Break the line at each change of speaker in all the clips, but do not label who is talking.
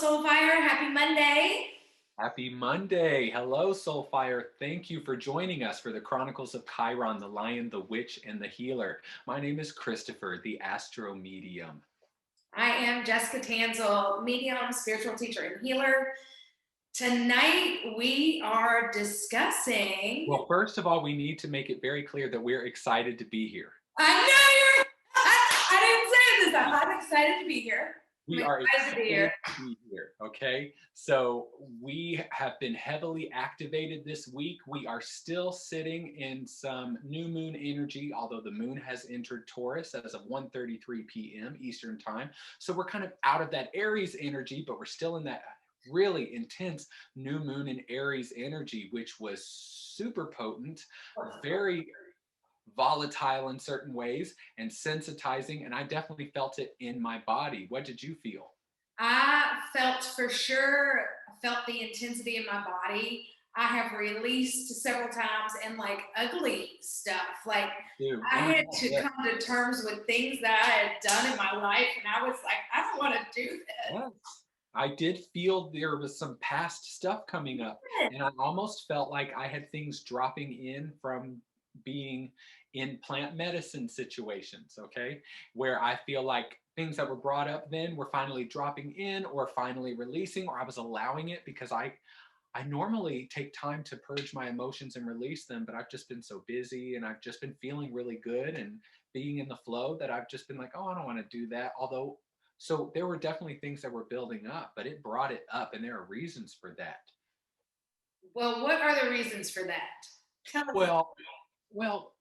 Soulfire. Happy Monday.
Happy Monday. Hello, Soulfire. Thank you for joining us for the Chronicles of Chiron, the Lion, the Witch, and the Healer. My name is Chrystopher, the AstroMedium.
I am Jessica Tanselle, medium, spiritual teacher, and healer. Tonight we are discussing.
Well, first of all, we need to make it very clear that we're excited to be here.
I know you're. I didn't say this. I'm excited to be here.
We are excited to be here, okay? So we have been heavily activated this week. We are still sitting in some new moon energy, although the moon has entered Taurus as of 1:33 p.m. Eastern time. So we're kind of out of that Aries energy, but we're still in that really intense new moon in Aries energy, which was super potent, very volatile in certain ways and sensitizing, and I definitely felt it in my body. What did you feel?
I felt the intensity in my body. I have released several times and like ugly stuff. Like I had to come to terms with things that I had done in my life, and I was like, I don't want to do this.
Yes. I did feel there was some past stuff coming up, and I almost felt like I had things dropping in from being in plant medicine situations, okay, where I feel like things that were brought up then were finally dropping in or finally releasing, or I was allowing it because I normally take time to purge my emotions and release them, but I've just been so busy and I've just been feeling really good and being in the flow that I've just been like, oh, I don't want to do that. Although, so there were definitely things that were building up, but it brought it up, and there are reasons for that.
Well, what are the reasons for that?
Tell us. Well,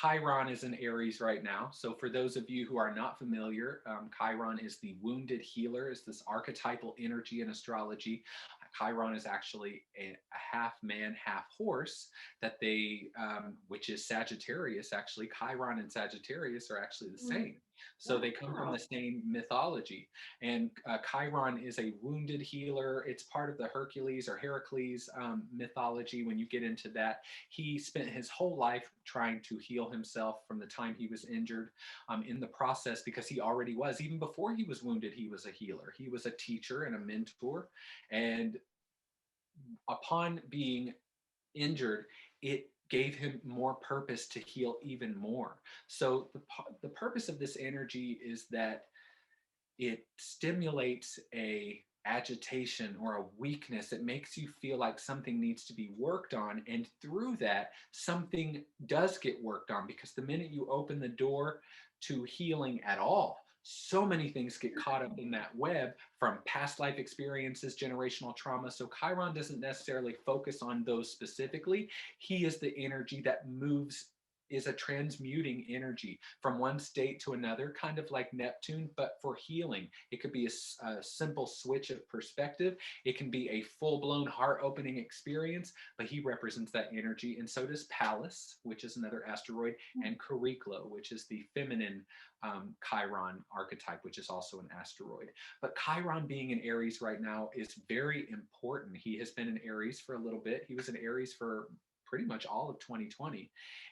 Chiron is in Aries right now. So for those of you who are not familiar, Chiron is the wounded healer, is this archetypal energy in astrology. Chiron is actually a half man, half horse that which is Sagittarius. Actually, Chiron and Sagittarius are actually the same. So they come from the same mythology. And Chiron is a wounded healer. It's part of the Hercules or Heracles mythology. When you get into that, he spent his whole life trying to heal himself from the time he was injured. In the process, because he already was, even before he was wounded, he was a healer. He was a teacher and a mentor. And upon being injured, it gave him more purpose to heal even more. So the purpose of this energy is that it stimulates a agitation or a weakness. It makes you feel like something needs to be worked on, and through that something does get worked on, because the minute you open the door to healing at all, so many things get caught up in that web from past life experiences, generational trauma. So Chiron doesn't necessarily focus on those specifically. He is the energy that moves, is a transmuting energy from one state to another, kind of like Neptune, but for healing. It could be a simple switch of perspective. It can be a full-blown heart-opening experience, but he represents that energy. And so does Pallas, which is another asteroid, and Chariklo, which is the feminine Chiron archetype, which is also an asteroid. But Chiron being in Aries right now is very important. He has been in Aries for a little bit. He was in Aries for pretty much all of 2020.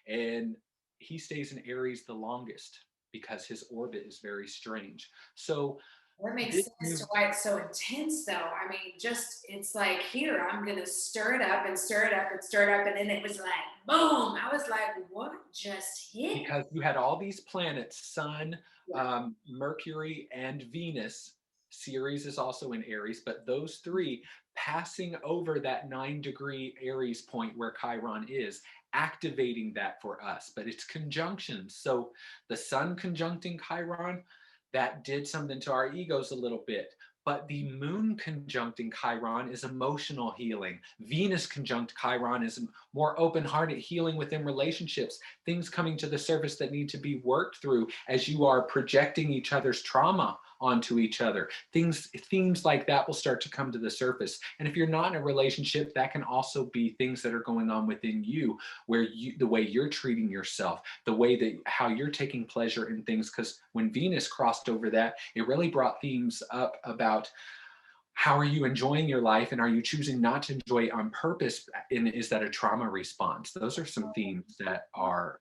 And he stays in Aries the longest because his orbit is very strange. So
that makes sense to why it's so intense, though. I mean, it's like, here, I'm going to stir it up and stir it up and stir it up. And then it was like, boom. I was like, what just hit?
Because you had all these planets, Sun, Mercury, and Venus. Ceres is also in Aries, but those three passing over that 9-degree Aries point where Chiron is, activating that for us. But it's conjunctions. So the Sun conjuncting Chiron, that did something to our egos a little bit. But the moon conjuncting Chiron is emotional healing. Venus conjunct Chiron is more open-hearted healing within relationships, things coming to the surface that need to be worked through as you are projecting each other's trauma onto each other. Themes like that will start to come to the surface. And if you're not in a relationship, that can also be things that are going on within you, where the way you're treating yourself, the way that how you're taking pleasure in things. Because when Venus crossed over that, it really brought themes up about how are you enjoying your life, and are you choosing not to enjoy it on purpose? And is that a trauma response? Those are some themes that are,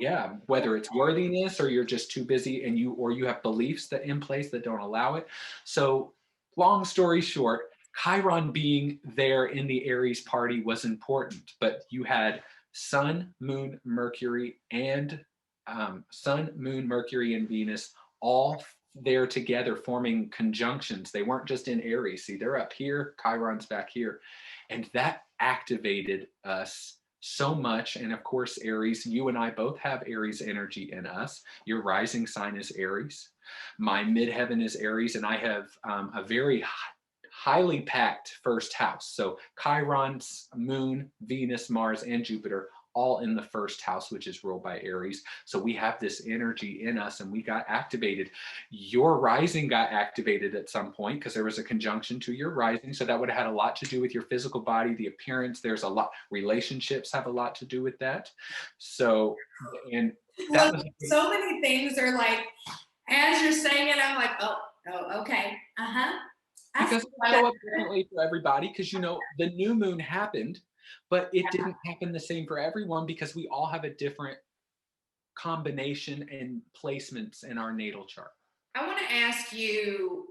yeah, whether it's worthiness or you're just too busy and you have beliefs that in place that don't allow it. So long story short, Chiron being there in the Aries party was important, but you had Sun, Moon, Mercury, and Sun, Moon, Mercury, and Venus all there together forming conjunctions. They weren't just in Aries. See, they're up here, Chiron's back here. And that activated us so much. And of course, Aries, you and I both have Aries energy in us. Your rising sign is Aries. My midheaven is Aries, and I have a very highly packed first house. So Chiron's Moon, Venus, Mars, and Jupiter all in the first house, which is ruled by Aries. So we have this energy in us and we got activated. Your rising got activated at some point because there was a conjunction to your rising. So that would have had a lot to do with your physical body, the appearance. There's a lot, relationships have a lot to do with that. So, and that
Look, so many things are like, as you're saying it, I'm like, oh, okay.
Because it show up differently for everybody, because the new moon happened, but it didn't happen the same for everyone because we all have a different combination and placements in our natal chart.
I want to ask you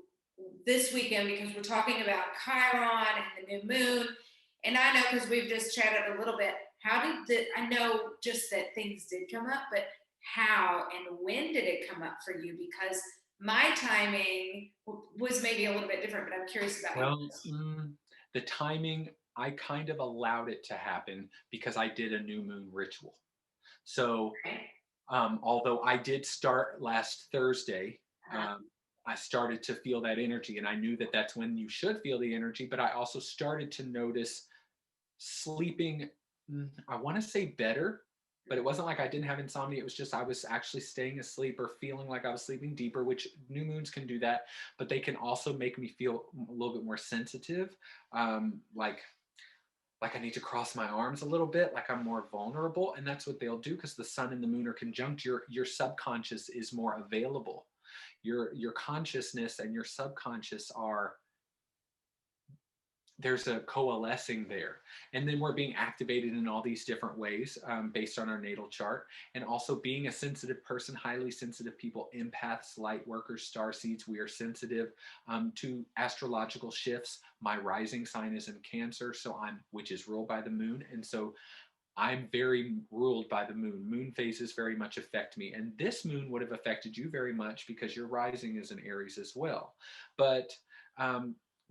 this weekend, because we're talking about Chiron and the new moon, and I know because we've just chatted a little bit, I know just that things did come up, but how and when did it come up for you? Because my timing was maybe a little bit different, but I'm curious about
the timing, I kind of allowed it to happen because I did a new moon ritual. So although I did start last Thursday, I started to feel that energy, and I knew that that's when you should feel the energy, but I also started to notice sleeping, I want to say better, but it wasn't like I didn't have insomnia. It was just I was actually staying asleep or feeling like I was sleeping deeper, which new moons can do that, but they can also make me feel a little bit more sensitive, like I need to cross my arms a little bit, like I'm more vulnerable. And that's what they'll do because the sun and the moon are conjunct. Your subconscious is more available. Your consciousness and your subconscious there's a coalescing there. And then we're being activated in all these different ways based on our natal chart. And also being a sensitive person, highly sensitive people, empaths, light workers, starseeds, we are sensitive to astrological shifts. My rising sign is in Cancer, which is ruled by the moon. And so I'm very ruled by the moon. Moon phases very much affect me. And this moon would have affected you very much because your rising is in Aries as well. But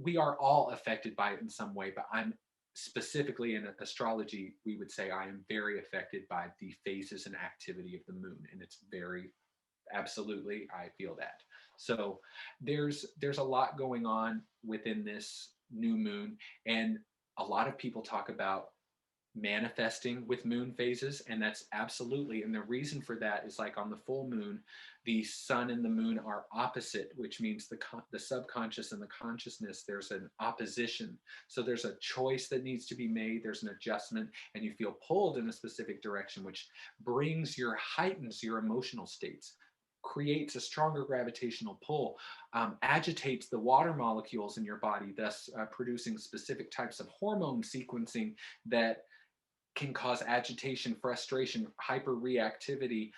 we are all affected by it in some way, but I'm specifically in astrology, we would say I am very affected by the phases and activity of the moon. And it's very, absolutely, I feel that. So there's a lot going on within this new moon. And a lot of people talk about manifesting with moon phases, and that's absolutely, and the reason for that is like on the full moon the sun and the moon are opposite, which means the subconscious and the consciousness, there's an opposition. So there's a choice that needs to be made, there's an adjustment, and you feel pulled in a specific direction, which heightens your emotional states, creates a stronger gravitational pull, agitates the water molecules in your body, thus producing specific types of hormone sequencing that can cause agitation, frustration, hyperreactivity,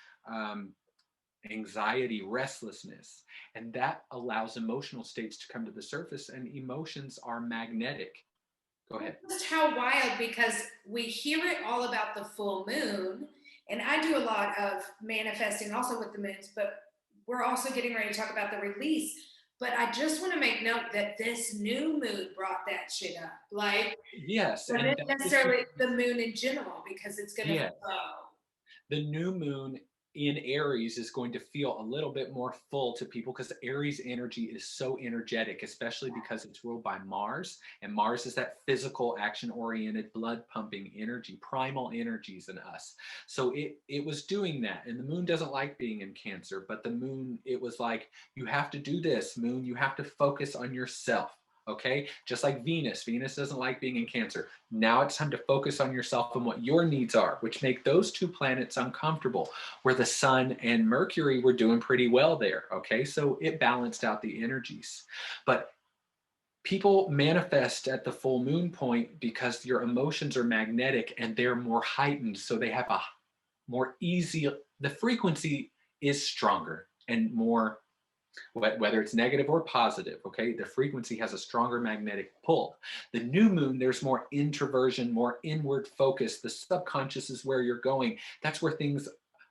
anxiety, restlessness. And that allows emotional states to come to the surface, and emotions are magnetic. Go ahead.
Just how wild, because we hear it all about the full moon, and I do a lot of manifesting also with the moons, but we're also getting ready to talk about the release. But I just want to make note that this new moon brought that shit up. Like,
yes,
but not necessarily the moon in general, because it's going to flow.
The new moon in Aries is going to feel a little bit more full to people because Aries energy is so energetic, especially because it's ruled by Mars, and Mars is that physical, action-oriented, blood-pumping energy, primal energies in us. So it was doing that, and the moon doesn't like being in Cancer, but the moon, it was like, you have to do this, moon, you have to focus on yourself. Okay, just like Venus doesn't like being in Cancer. Now it's time to focus on yourself and what your needs are, which make those two planets uncomfortable, where the sun and Mercury were doing pretty well there. Okay, so it balanced out the energies. But people manifest at the full moon point because your emotions are magnetic and they're more heightened, so they have the frequency is stronger and more whether it's negative or positive, okay? The frequency has a stronger magnetic pull. The new moon, there's more introversion, more inward focus. The subconscious is where you're going. That's where things,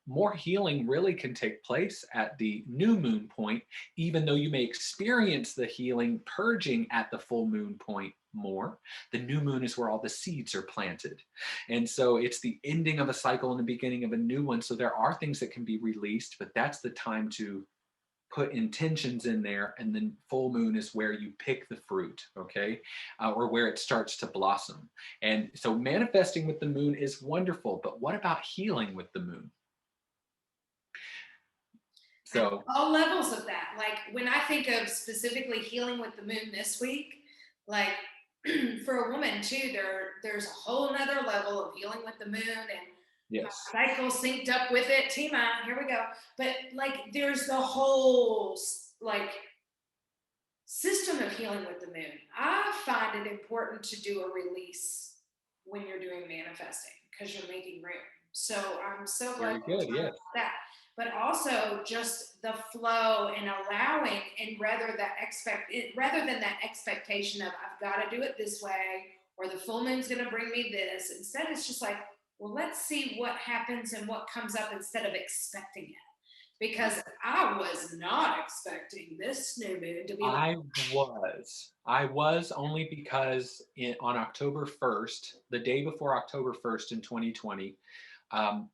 more healing really can take place at the new moon point, even though you may experience the healing purging at the full moon point more. The new moon is where all the seeds are planted. And so it's the ending of a cycle and the beginning of a new one. So there are things that can be released, but that's the time to put intentions in there, and then full moon is where you pick the fruit, okay, or where it starts to blossom. And so manifesting with the moon is wonderful, but what about healing with the moon? So
all levels of that. Like when I think of specifically healing with the moon this week, like for a woman too, there's a whole nother level of healing with the moon, and
yes,
cycle synced up with it. Tima, here we go. But like there's the whole like system of healing with the moon. I find it important to do a release when you're doing manifesting because you're making room. So I'm so glad
very good. Yes,
that. But also just the flow and allowing, and rather than that expectation of I've got to do it this way or the full moon's going to bring me this. Instead, it's just like, well, let's see what happens and what comes up instead of expecting it. Because I was not expecting this new moon to be like.
I was only because on October 1st, the day before October 1st in 2020, and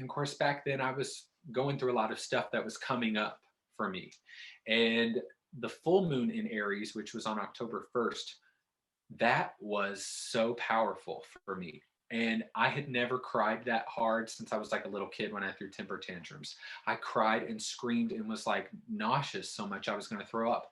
of course, back then I was going through a lot of stuff that was coming up for me. And the full moon in Aries, which was on October 1st, that was so powerful for me. And I had never cried that hard since I was like a little kid when I threw temper tantrums. I cried and screamed and was like nauseous so much I was going to throw up.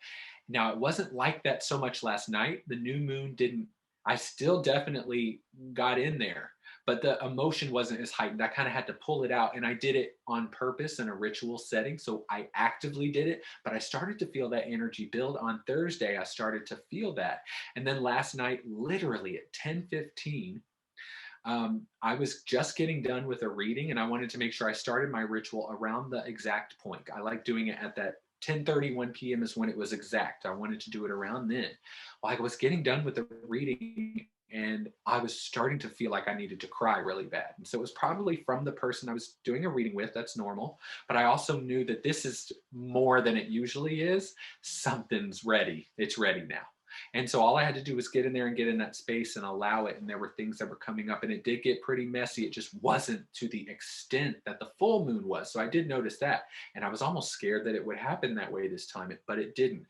Now, it wasn't like that so much last night. The new moon didn't, I still definitely got in there, but the emotion wasn't as heightened. I kind of had to pull it out, and I did it on purpose in a ritual setting. So I actively did it, but I started to feel that energy build on Thursday. I started to feel that. And then last night, literally at 10:15, I was just getting done with a reading, and I wanted to make sure I started my ritual around the exact point. I like doing it at that 10:31 p.m. is when it was exact. I wanted to do it around then. Well, I was getting done with the reading, and I was starting to feel like I needed to cry really bad. And so it was probably from the person I was doing a reading with. That's normal. But I also knew that this is more than it usually is. Something's ready. It's ready now. And so all I had to do was get in there and get in that space and allow it. And there were things that were coming up, and it did get pretty messy. It just wasn't to the extent that the full moon was. So I did notice that. And I was almost scared that it would happen that way this time, but it didn't.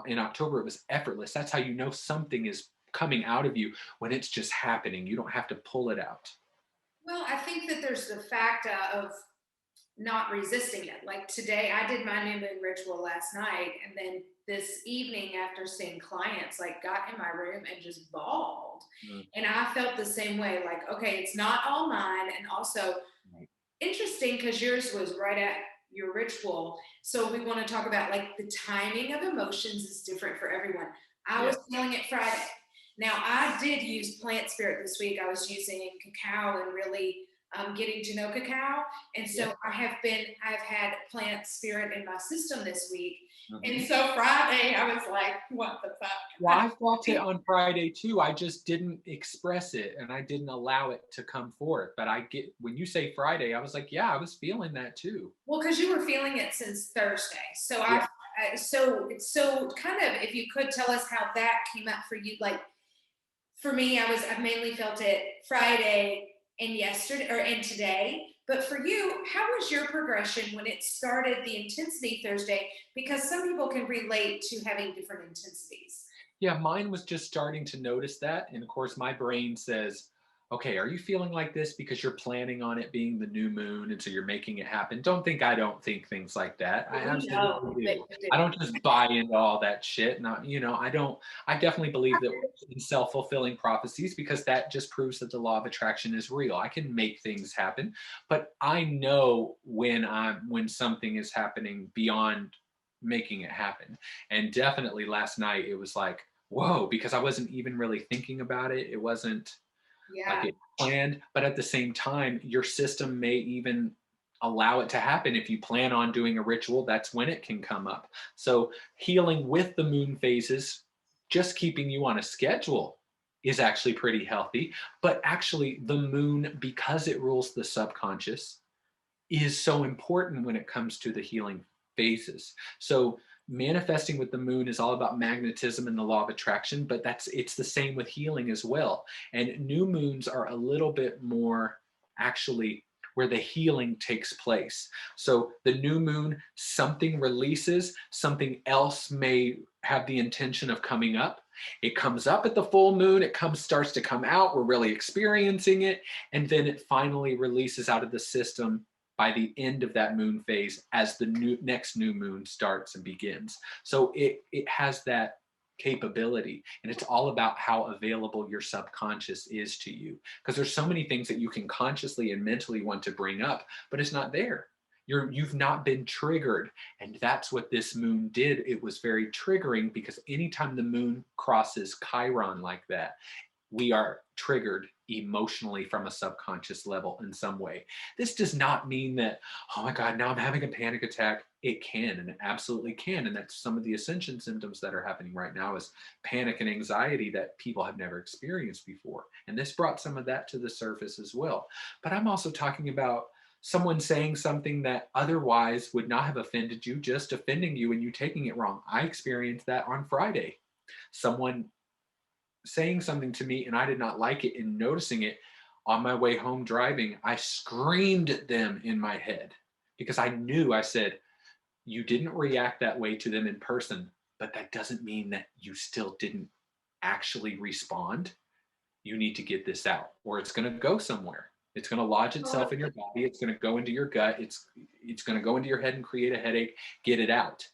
In October, it was effortless. That's how you know something is coming out of you, when it's just happening. You don't have to pull it out.
Well, I think that there's the fact of not resisting it. Like today, I did my new moon ritual last night, and then this evening, after seeing clients, like got in my room and just bawled. And I felt the same way. Like, okay, it's not all mine, and also interesting because yours was right at your ritual. So we want to talk about like the timing of emotions is different for everyone. I was feeling it Friday. Now I did use plant spirit this week. I was using cacao and really getting to know cacao. And so I've had plant spirit in my system this week. And so Friday I was like, what the fuck?
Well, I felt it on Friday too. I just didn't express it, and I didn't allow it to come forth. But I get, when you say Friday, I was like, yeah, I was feeling that too.
Well, because you were feeling it since Thursday. So so kind of, if you could tell us how that came up for you. Like for me, I've mainly felt it Friday and yesterday and today. But for you, how was your progression when it started the intensity Thursday? Because some people can relate to having different intensities.
Yeah, mine was just starting to notice that. And of course, my brain says, okay, are you feeling like this because you're planning on it being the new moon, and so you're making it happen? Don't think I don't think things like that. I absolutely do. I don't just buy into all that shit. Not, I definitely believe that in self-fulfilling prophecies, because that just proves that the law of attraction is real. I can make things happen, but I know when something is happening beyond making it happen. And definitely last night it was like, whoa, because I wasn't even really thinking about it. It wasn't like it planned, but at the same time, your system may even allow it to happen. If you plan on doing a ritual, that's when it can come up. So healing with the moon phases, just keeping you on a schedule, is actually pretty healthy. But actually, the moon, because it rules the subconscious, is so important when it comes to the healing phases. So manifesting with the moon is all about magnetism and the law of attraction, but it's the same with healing as well. And new moons are a little bit more actually where the healing takes place. So the new moon, something releases, something else may have the intention of coming up. It comes up at the full moon, starts to come out, we're really experiencing it, and then it finally releases out of the system by the end of that moon phase as the next new moon starts and begins. So it has that capability, and it's all about how available your subconscious is to you, because there's so many things that you can consciously and mentally want to bring up, but it's not there. You've not been triggered, and that's what this moon did. It was very triggering, because anytime the moon crosses Chiron like that, we are triggered emotionally from a subconscious level in some way. This does not mean that, oh my God, now I'm having a panic attack. It can, and it absolutely can. And that's some of the ascension symptoms that are happening right now, is panic and anxiety that people have never experienced before. And this brought some of that to the surface as well. But I'm also talking about someone saying something that otherwise would not have offended you, just offending you and you taking it wrong. I experienced that on Friday. Someone saying something to me and I did not like it, and noticing it on my way home driving, I screamed at them in my head, because I said, you didn't react that way to them in person, but that doesn't mean that you still didn't actually respond. You need to get this out, or it's going to go somewhere. It's going to lodge itself in your body. It's going to go into your gut. It's going to go into your head and create a headache. Get it out.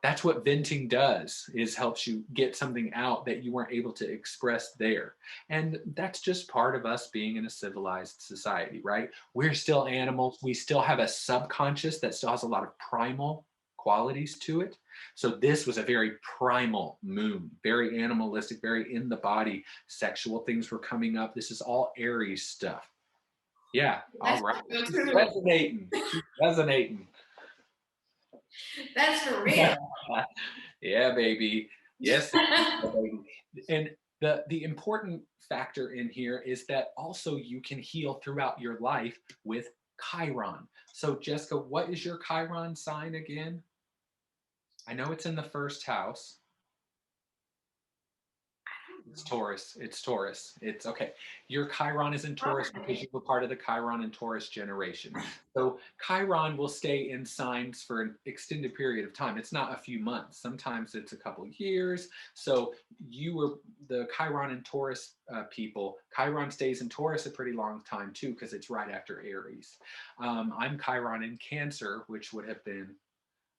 That's what venting does, is helps you get something out that you weren't able to express there. And that's just part of us being in a civilized society, right? We're still animals. We still have a subconscious that still has a lot of primal qualities to it. So this was a very primal moon, very animalistic, very in the body. Sexual things were coming up. This is all Aries stuff. Yeah, all right. She's resonating. She's resonating.
That's for real.
Yeah, baby. Yes. And the important factor in here is that also you can heal throughout your life with Chiron. So Jessica, what is your Chiron sign again? I know it's in the first house. It's Taurus. It's Taurus. It's okay. Your Chiron is in Taurus because you were part of the Chiron and Taurus generation. So Chiron will stay in signs for an extended period of time. It's not a few months. Sometimes it's a couple years. So you were the Chiron and Taurus people. Chiron stays in Taurus a pretty long time too, because it's right after Aries. I'm Chiron in Cancer, which would have been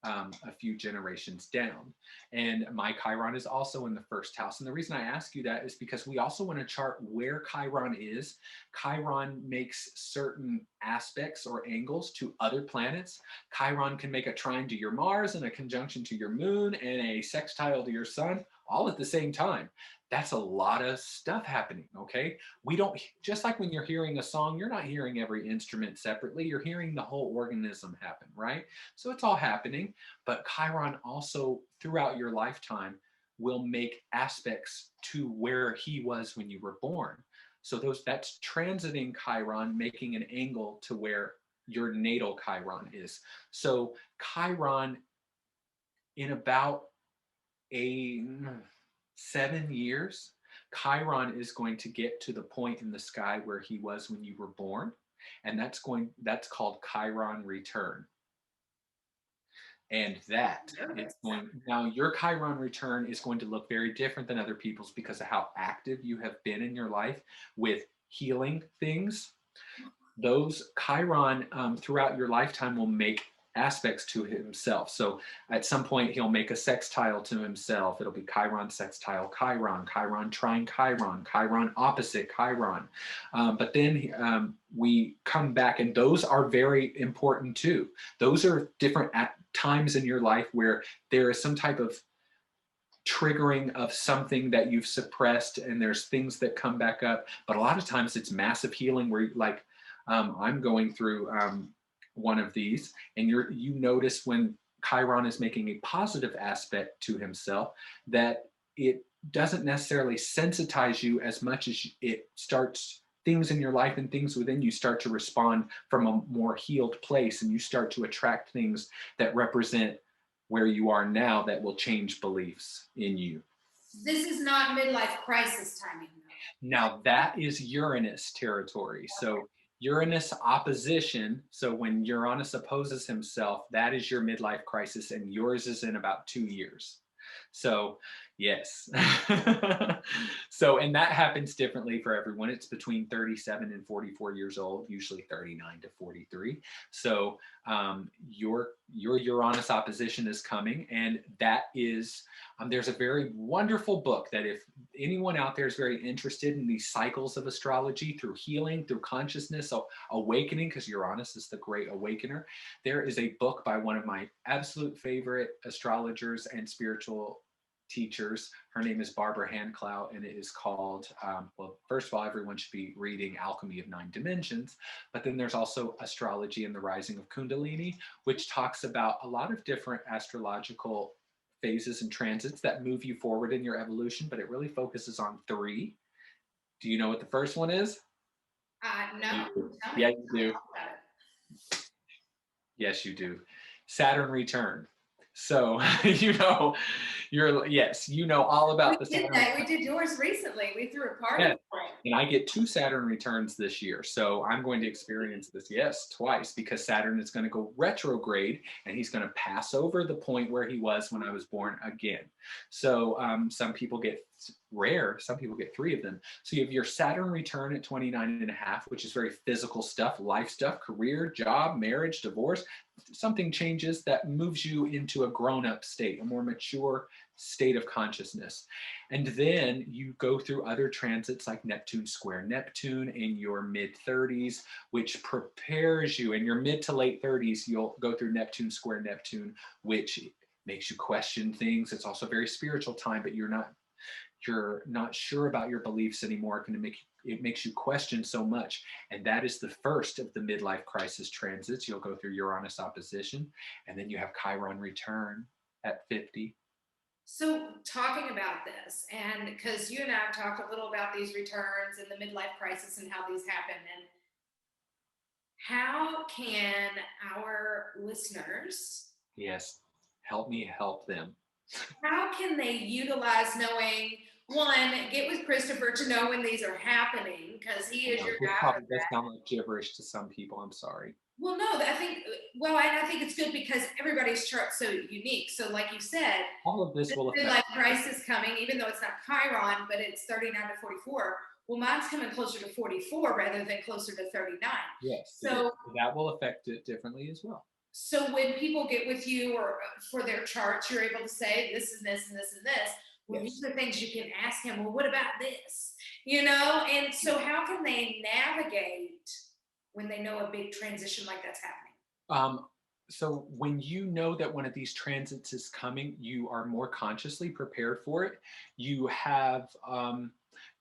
a few generations down. And my Chiron is also in the first house. And the reason I ask you that is because we also want to chart where Chiron is. Chiron makes certain aspects or angles to other planets. Chiron can make a trine to your Mars and a conjunction to your moon and a sextile to your sun all at the same time. That's a lot of stuff happening, okay? We don't, just like when you're hearing a song, you're not hearing every instrument separately, you're hearing the whole organism happen, right? So it's all happening, but Chiron also, throughout your lifetime, will make aspects to where he was when you were born. So that's transiting Chiron, making an angle to where your natal Chiron is. So Chiron, in about 7 years, Chiron is going to get to the point in the sky where he was when you were born, and that's called Chiron return. And now your Chiron return is going to look very different than other people's because of how active you have been in your life with healing things. Those Chiron throughout your lifetime will make aspects to himself. So at some point he'll make a sextile to himself. It'll be Chiron sextile Chiron, Chiron trine Chiron, Chiron opposite Chiron. But then we come back, and those are very important too. Those are different times in your life where there is some type of triggering of something that you've suppressed, and there's things that come back up. But a lot of times it's massive healing where, like, I'm going through one of these, and you notice when Chiron is making a positive aspect to himself, that it doesn't necessarily sensitize you as much as it starts things in your life and things within you start to respond from a more healed place, and you start to attract things that represent where you are now that will change beliefs in you.
This is not midlife crisis timing, though.
Now that is Uranus territory. So Uranus opposition. So when Uranus opposes himself, that is your midlife crisis, and yours is in about 2 years. So yes. So, and that happens differently for everyone. It's between 37 and 44 years old, usually 39 to 43. So your Uranus opposition is coming, and that is there's a very wonderful book that if anyone out there is very interested in these cycles of astrology through healing, through consciousness, so awakening, because Uranus is the great awakener, there is a book by one of my absolute favorite astrologers and spiritual teachers. Her name is Barbara Handclough, and it is called, well, first of all, everyone should be reading Alchemy of Nine Dimensions, but then there's also Astrology and the Rising of Kundalini, which talks about a lot of different astrological phases and transits that move you forward in your evolution, but it really focuses on 3. Do you know what the first one is?
No.
Yeah, you do. Yes, you do. Saturn return. So yes, you know all about the Saturn.
We did yours recently. We threw a party.
Yeah. And I get 2 Saturn returns this year. So I'm going to experience this, yes, twice, because Saturn is going to go retrograde, and he's going to pass over the point where he was when I was born again. So some people get some people get 3 of them. So you have your Saturn return at 29 and a half, which is very physical stuff, life stuff, career, job, marriage, divorce. Something changes that moves you into a grown-up state, a more mature state of consciousness. And then you go through other transits like Neptune square Neptune in your mid-30s, which prepares you. In your mid to late 30s, you'll go through Neptune square Neptune, which makes you question things. It's also a very spiritual time, but you're not sure about your beliefs anymore. It makes you question so much. And that is the first of the midlife crisis transits. You'll go through Uranus opposition, and then you have Chiron return at 50.
So talking about this, and because you and I have talked a little about these returns and the midlife crisis and how these happen, and how can our listeners,
yes, help me help them,
how can they utilize knowing, one, get with Chrystopher to know when these are happening, because he is your guy.
Probably does sound like gibberish to some people. I'm sorry.
Well, no, I think it's good because everybody's chart's so unique. So like you said,
all of this will affect
midlife crisis coming, even though it's not Chiron, but it's 39 to 44. Well, mine's coming closer to 44 rather than closer to 39.
Yes.
So
that will affect it differently as well.
So when people get with you or for their charts, you're able to say this and this and this and this. Well,
yes.
These are things you can ask him. Well, what about this? And so how can they navigate when they know a big transition like that's happening?
So when you know that one of these transits is coming, you are more consciously prepared for it. You have,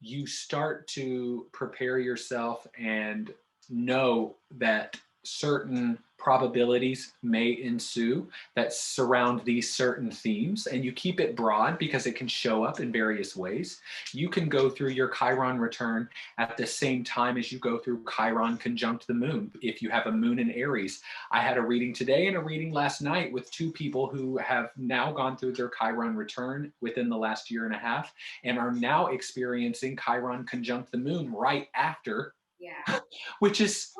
you start to prepare yourself and know that certain probabilities may ensue that surround these certain themes, and you keep it broad because it can show up in various ways. You can go through your Chiron return at the same time as you go through Chiron conjunct the moon. If you have a moon in Aries, I had a reading today and a reading last night with 2 people who have now gone through their Chiron return within the last year and a half and are now experiencing Chiron conjunct the moon right after.
Yeah.
Which is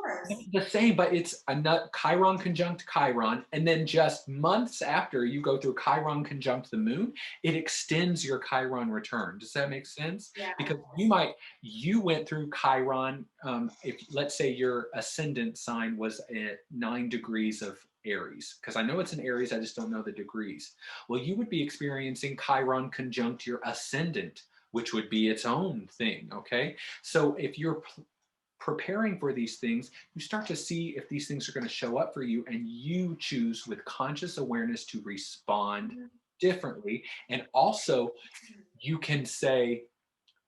the same, but it's a Chiron conjunct Chiron, and then just months after you go through Chiron conjunct the moon, it extends your Chiron return. Does that make sense?
Yeah.
Because you went through Chiron, if let's say your ascendant sign was at 9 degrees of Aries, because I know it's an Aries, I just don't know the degrees. Well, you would be experiencing Chiron conjunct your ascendant, which would be its own thing, okay? So if you're preparing for these things, you start to see if these things are going to show up for you, and you choose with conscious awareness to respond differently. And also you can say,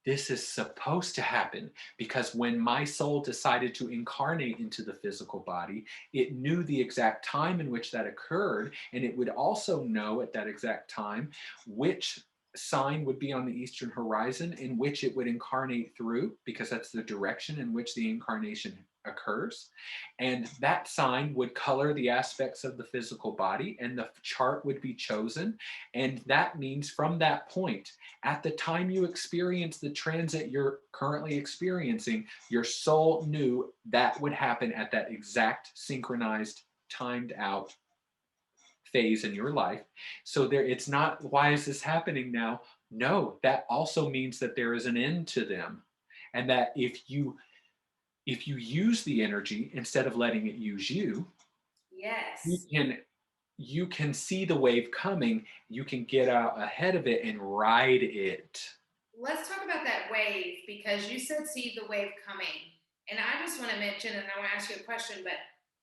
this is supposed to happen, because when my soul decided to incarnate into the physical body, it knew the exact time in which that occurred, and it would also know at that exact time which sign would be on the eastern horizon in which it would incarnate through, because that's the direction in which the incarnation occurs. And that sign would color the aspects of the physical body, and the chart would be chosen. And that means from that point, at the time you experience the transit you're currently experiencing, your soul knew that would happen at that exact synchronized, timed out phase in your life. So there, it's not, why is this happening now? No, that also means that there is an end to them. And that if you use the energy instead of letting it use you, you
Yes.
can you can see the wave coming, you can get out ahead of it and ride it.
Let's talk about that wave, because you said see the wave coming. And I just want to mention, and I want to ask you a question, but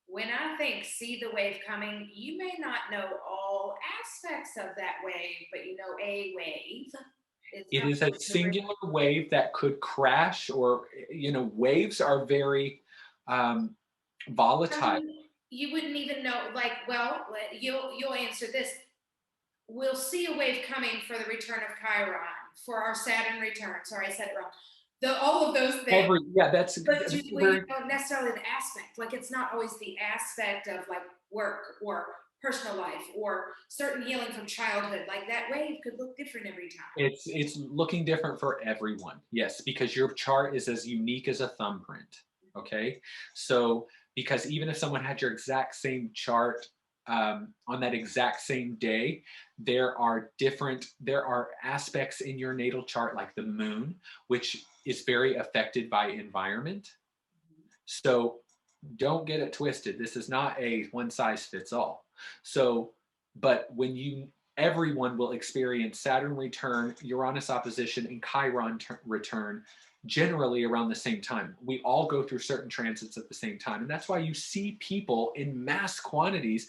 when I think see the wave coming, you may not know all aspects of that wave, but you know a wave is
It is a
coming to river.
singular wave that could crash, or, waves are very volatile.
You wouldn't even know, like, well, you'll answer this. We'll see a wave coming for the return of Chiron, for our Saturn return. Sorry, I said it wrong. All of those things.
Yeah, that's
But
very.
you don't necessarily the aspect. Like, it's not always the aspect of like work or personal life or certain healing from childhood. Like, that wave could look different every time.
It's looking different for everyone. Yes, because your chart is as unique as a thumbprint. Okay, so because even if someone had your exact same chart on that exact same day, there are aspects in your natal chart, like the moon, which is very affected by environment. So don't get it twisted. This is not a one size fits all. So, but everyone will experience Saturn return, Uranus opposition, and Chiron return generally around the same time. We all go through certain transits at the same time. And that's why you see people in mass quantities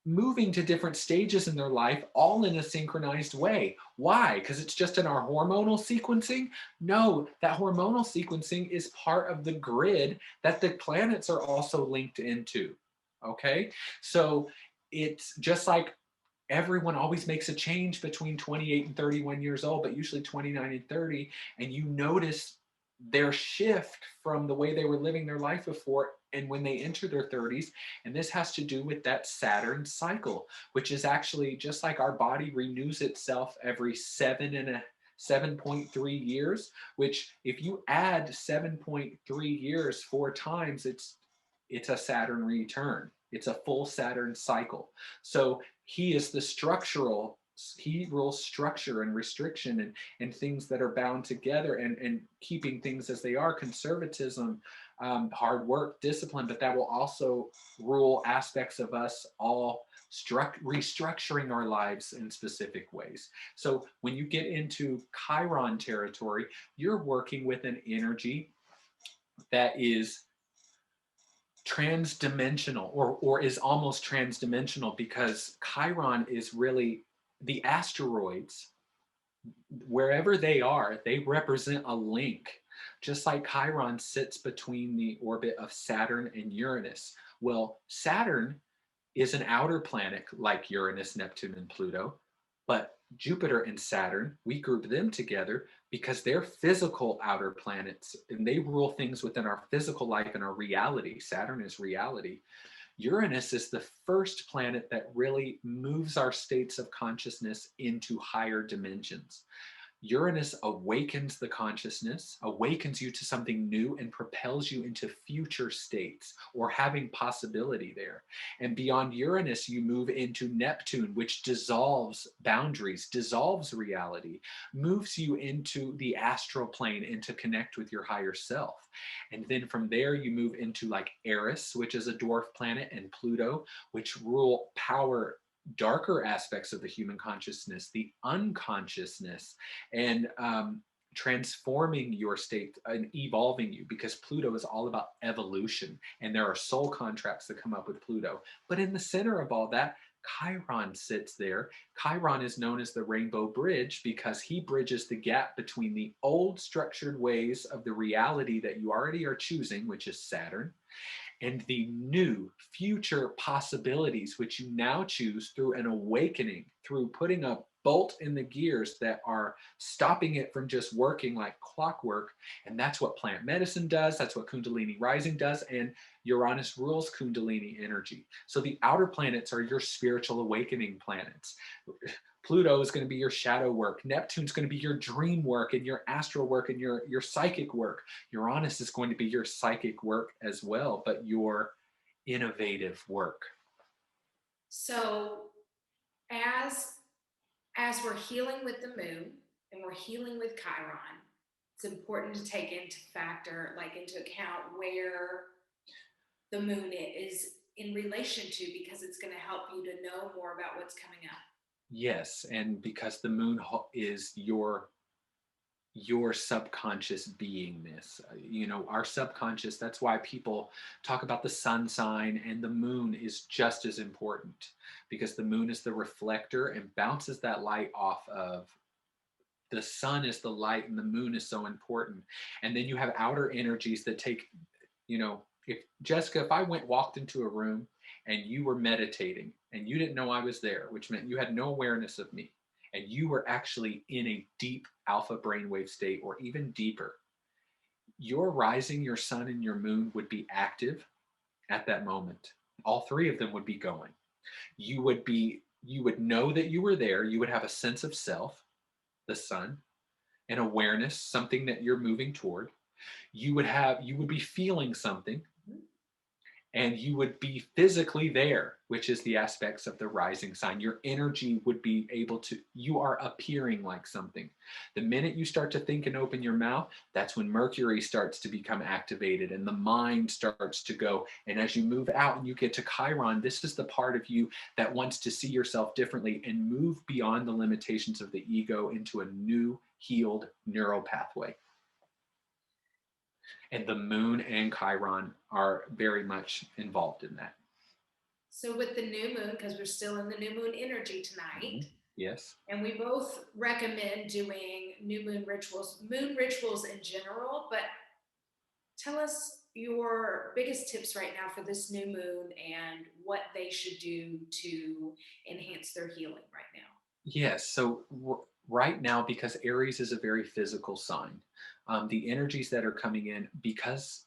moving to different stages in their life, all in a synchronized way. Why? Because it's just in our hormonal sequencing? No, that hormonal sequencing is part of the grid that the planets are also linked into. Okay? So it's just like everyone always makes a change between 28 and 31 years old, but usually 29 and 30, and you notice their shift from the way they were living their life before and when they enter their 30s. And this has to do with that Saturn cycle, which is actually just like our body renews itself every 7.3 years, which if you add 7.3 years 4 times, it's a Saturn return. It's a full Saturn cycle. So he is the structural, he rules structure and restriction and things that are bound together, and keeping things as they are, conservatism, hard work, discipline, but that will also rule aspects of us all restructuring our lives in specific ways. So when you get into Chiron territory, you're working with an energy that is transdimensional, or is almost transdimensional, because Chiron is really the asteroids. Wherever they are, they represent a link. Just like Chiron sits between the orbit of Saturn and Uranus. Well, Saturn is an outer planet like Uranus, Neptune, and Pluto. But Jupiter and Saturn, we group them together because they're physical outer planets, and they rule things within our physical life and our reality. Saturn is reality. Uranus is the first planet that really moves our states of consciousness into higher dimensions. Uranus awakens the consciousness, awakens you to something new, and propels you into future states or having possibility there. And beyond Uranus, you move into Neptune, which dissolves boundaries, dissolves reality, moves you into the astral plane and to connect with your higher self. And then from there, you move into like Aries, which is a dwarf planet, and Pluto, which rule power, darker aspects of the human consciousness, the unconsciousness, and transforming your state and evolving you, because Pluto is all about evolution, and there are soul contracts that come up with Pluto. But in the center of all that, Chiron sits there. Chiron is known as the rainbow bridge because he bridges the gap between the old structured ways of the reality that you already are choosing, which is Saturn, and the new future possibilities which you now choose through an awakening, through putting a bolt in the gears that are stopping it from just working like clockwork. And that's what plant medicine does. That's what Kundalini rising does. And Uranus rules Kundalini energy. So the outer planets are your spiritual awakening planets. Pluto is going to be your shadow work. Neptune's going to be your dream work and your astral work and your psychic work. Uranus is going to be your psychic work as well, but your innovative work.
So as we're healing with the moon and we're healing with Chiron, it's important to take into account where the moon is in relation to, because it's going to help you to know more about what's coming up.
Yes, and because the moon is your subconscious beingness. You know, our subconscious, that's why people talk about the sun sign, and the moon is just as important because the moon is the reflector and bounces that light off of the sun is the light, and the moon is so important. And then you have outer energies that take, you know, if Jessica, if I walked into a room and you were meditating and you didn't know I was there, which meant you had no awareness of me, and you were actually in a deep alpha brainwave state or even deeper, your rising, your sun, and your moon would be active at that moment. All three of them would be going. You would know that you were there. You would have a sense of self, the sun, an awareness, something that you're moving toward. You would be feeling something, and you would be physically there, which is the aspects of the rising sign. Your energy would be able to, you are appearing like something. The minute you start to think and open your mouth, that's when Mercury starts to become activated and the mind starts to go. And as you move out and you get to Chiron, this is the part of you that wants to see yourself differently and move beyond the limitations of the ego into a new healed neural pathway. And the moon and Chiron are very much involved in that.
So with the new moon, because we're still in the new moon energy tonight.
Mm-hmm. Yes.
And we both recommend doing moon rituals in general, but tell us your biggest tips right now for this new moon and what they should do to enhance their healing right now.
Yes. So right now, because Aries is a very physical sign, the energies that are coming in, because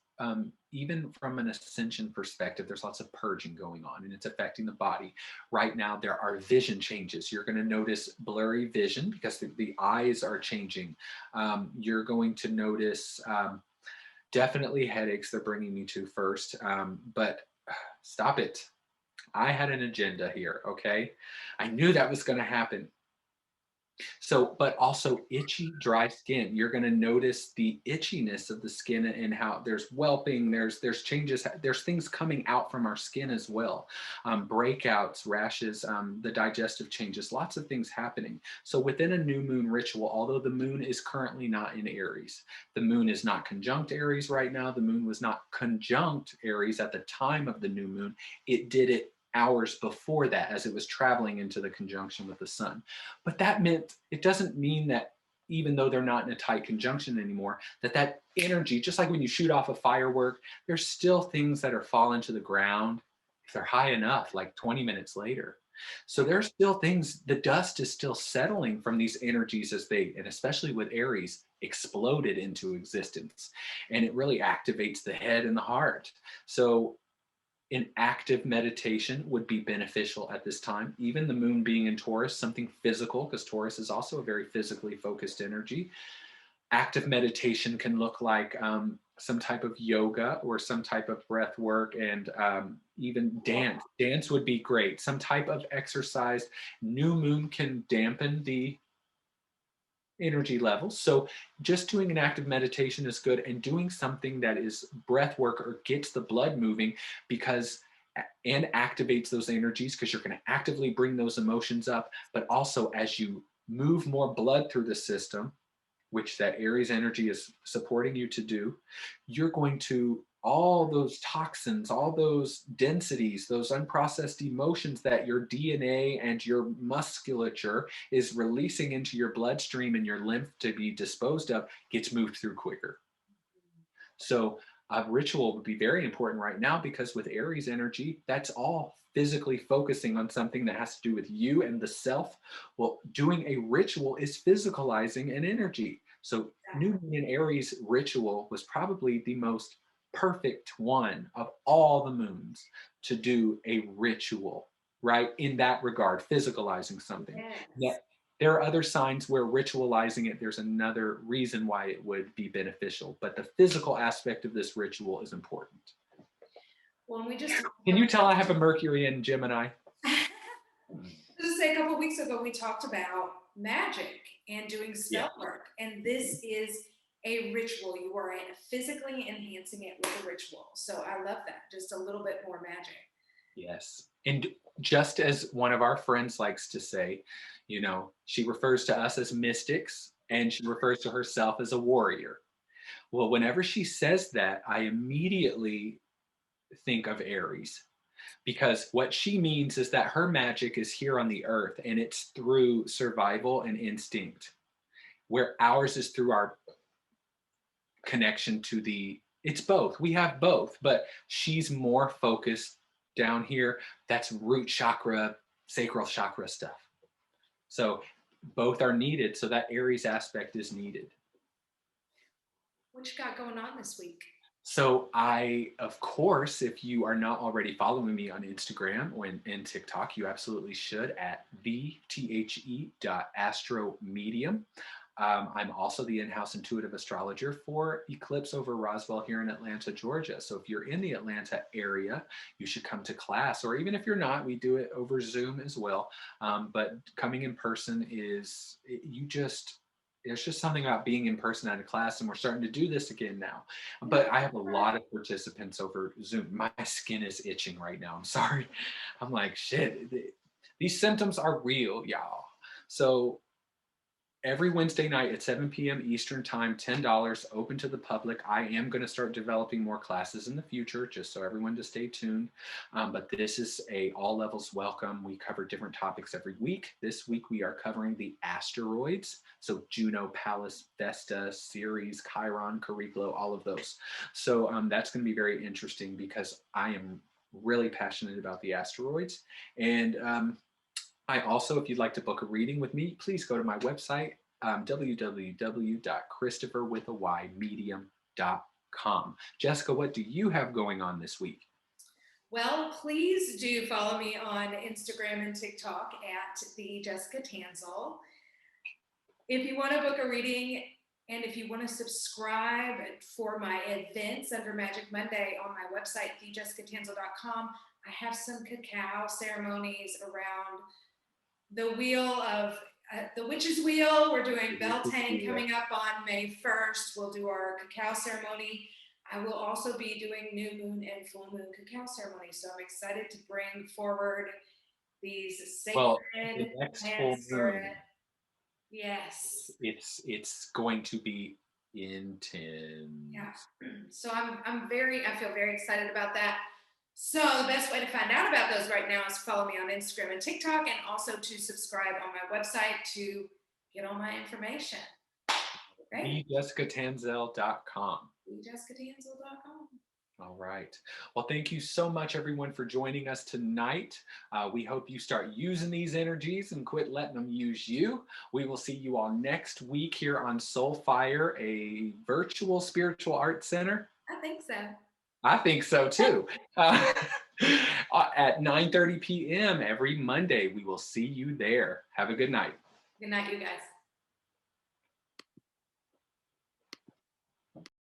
even from an ascension perspective, there's lots of purging going on and it's affecting the body. Right now, there are vision changes. You're going to notice blurry vision because the eyes are changing. You're going to notice definitely headaches. They're bringing me to first, but stop it. I had an agenda here, okay? I knew that was going to happen. So, but also itchy, dry skin. You're going to notice the itchiness of the skin and how there's whelping, there's changes, there's things coming out from our skin as well. Breakouts, rashes, the digestive changes, lots of things happening. So within a new moon ritual, although the moon is currently not in Aries, the moon is not conjunct Aries right now. The moon was not conjunct Aries at the time of the new moon. It did it hours before that as it was traveling into the conjunction with the sun. But that meant, it doesn't mean that even though they're not in a tight conjunction anymore, that energy, just like when you shoot off a firework, there's still things that are falling to the ground if they're high enough, like 20 minutes later. So there's still things, the dust is still settling from these energies as they, and especially with Aries, exploded into existence. And it really activates the head and the heart. So an active meditation would be beneficial at this time. Even the moon being in Taurus, something physical, because Taurus is also a very physically focused energy. Active meditation can look like some type of yoga or some type of breath work, and even dance. Dance would be great. Some type of exercise. New moon can dampen the energy levels. So just doing an active meditation is good, and doing something that is breath work or gets the blood moving and activates those energies, because you're going to actively bring those emotions up. But also as you move more blood through the system, which that Aries energy is supporting you to do, you're going to all those toxins, all those densities, those unprocessed emotions that your DNA and your musculature is releasing into your bloodstream and your lymph to be disposed of, gets moved through quicker. So a ritual would be very important right now, because with Aries energy, that's all physically focusing on something that has to do with you and the self. Well, doing a ritual is physicalizing an energy. So New Moon in Aries ritual was probably the most perfect one of all the moons to do a ritual, right? In that regard, physicalizing something.
Yes.
There are other signs where ritualizing it, there's another reason why it would be beneficial, but the physical aspect of this ritual is important.
Well, we just
Can you tell I have a Mercury in Gemini?
Just say a couple weeks ago, we talked about magic and doing spell work, and this is a ritual. You are physically enhancing it with a ritual. So I love that. Just a little bit more magic.
Yes. And just as one of our friends likes to say, you know, she refers to us as mystics and she refers to herself as a warrior. Well, whenever she says that, I immediately think of Aries, because what she means is that her magic is here on the earth and it's through survival and instinct, where ours is through our connection to it's both. We have both, but she's more focused down here. That's root chakra, sacral chakra stuff. So both are needed. So that Aries aspect is needed.
What you got going on this week?
So I, of course, if you are not already following me on Instagram or in TikTok, you absolutely should at the.astromedium. I'm also the in-house intuitive astrologer for Eclipse over Roswell here in Atlanta, Georgia. So if you're in the Atlanta area, you should come to class, or even if you're not, we do it over Zoom as well. But coming in person is, there's just something about being in person at a class, and we're starting to do this again now. But I have a lot of participants over Zoom. My skin is itching right now. I'm sorry. I'm like, shit, these symptoms are real, y'all. So every Wednesday night at 7 p.m. Eastern time, $10, open to the public. I am going to start developing more classes in the future, just so everyone to stay tuned. But this is a all levels welcome. We cover different topics every week. This week we are covering the asteroids. So Juno, Pallas, Vesta, Ceres, Chiron, Chariklo, all of those. So that's going to be very interesting, because I am really passionate about the asteroids. And I also, if you'd like to book a reading with me, please go to my website, www.chrystopherwithawymedium.com. Jessica, what do you have going on this week?
Well, please do follow me on Instagram and TikTok at the Jessica Tanselle. If you want to book a reading and if you want to subscribe for my events under Magic Monday on my website, thejessicatanselle.com, I have some cacao ceremonies around the wheel of the witch's wheel. We're doing Beltane coming up on May 1st. We'll do our cacao ceremony. I will also be doing new moon and full moon cacao ceremonies. So I'm excited to bring forward these sacred
the next full moon,
yes,
it's going to be intense.
Yeah. So I feel very excited about that. So the best way to find out about those right now is follow me on Instagram and TikTok, and also to subscribe on my website to get all my information.
Right? thejessicatanselle.com.
thejessicatanselle.com.
All right. Well, thank you so much, everyone, for joining us tonight. We hope you start using these energies and quit letting them use you. We will see you all next week here on Soulfire, a virtual spiritual arts center.
I think so.
I think so too. At 9:30 p.m. every Monday. We will see you there. Have a good night.
Good night, you guys.